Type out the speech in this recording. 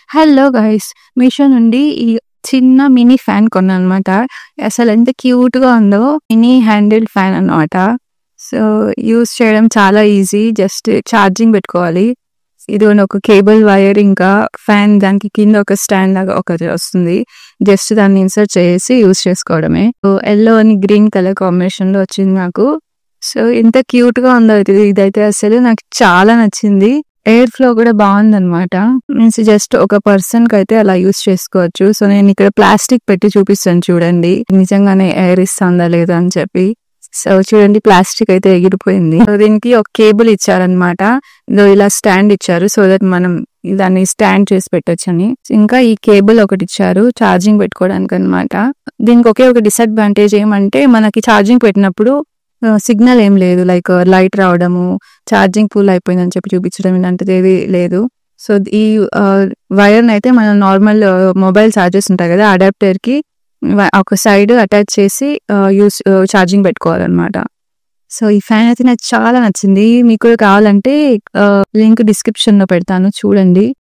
Hello guys! Meesho నుండి ఈ చిన్న మినీ ఫ్యాన్ కొన్నాననమాట. అసలెంత క్యూట్‌గా ఉందో. మినీ హ్యాండిల్ ఫ్యాన్ అనమాట. సో, యూజ్ చేయడం చాలా ఈజీ. జస్ట్ ఛార్జింగ్ పెట్టుకోవాలి. ఇదిగోండి ఒక కేబుల్ వైర్ ఇంకా ఫ్యాన్ దానికి కింద ఒక స్టాండ్ లాగా ఒకటి వస్తుంది. జస్ట్ దాన్ని ఇన్సర్ట్ చేసి యూజ్ చేసుకోవడమే. సో, యెల్లో అని గ్రీన్ కలర్ కాంబినేషన్‌లో వచ్చింది నాకు. సో, ఎంత క్యూట్‌గా ఉందో ఇదైతే అసలు నాకు చాలా నచ్చింది. ఎయిర్ ఫ్లో కూడా బాగుందనమాట. మీన్స్ జస్ట్ ఒక పర్సన్‌కైతే అలా యూజ్ చేసుకోవచ్చు. సో, నేను ఇక్కడ ప్లాస్టిక్ పెట్టి చూపిస్తాను చూడండి. నిజంగానే ఎయిర్ ఇస్తుందా లేదా అని చెప్పి. సో, చూడండి ప్లాస్టిక్ అయితే ఎగిరిపోయింది. సో, దీనికి ఒక కేబుల్ ఇచ్చారనమాట. ఇలా స్టాండ్ ఇచ్చారు. సో దట్ మనం దాన్ని స్టాండ్ చేసి పెట్టొచ్చని. ఇంకా ఈ కేబుల్ ఒకటి ఇచ్చారు ఛార్జింగ్ పెట్టుకోవడానికి అనమాట. దీనికి ఒకే ఒక డిసడ్వాంటేజ్ ఏమంటే మనకి ఛార్జింగ్ పెట్టినప్పుడు సిగ్నల్ ఏం లేదు. లైక్ లైట్ రావడము, ఛార్జింగ్ ఫుల్ అయిపోయిందని చెప్పి చూపించడం ఇలాంటిది ఏది లేదు. సో, ఈ వైర్‌ని అయితే మనం నార్మల్ మొబైల్ చార్జర్స్ ఉంటాయి కదా! అడాప్టర్‌కి ఒక సైడ్ అటాచ్ చేసి ఛార్జింగ్ పెట్టుకోవాలన్నమాట. సో, ఈ ఫ్యాన్ అయితే నాకు చాలా నచ్చింది. మీకు కూడా కావాలంటే లింక్ డిస్క్రిప్షన్‌లో పెడతాను చూడండి.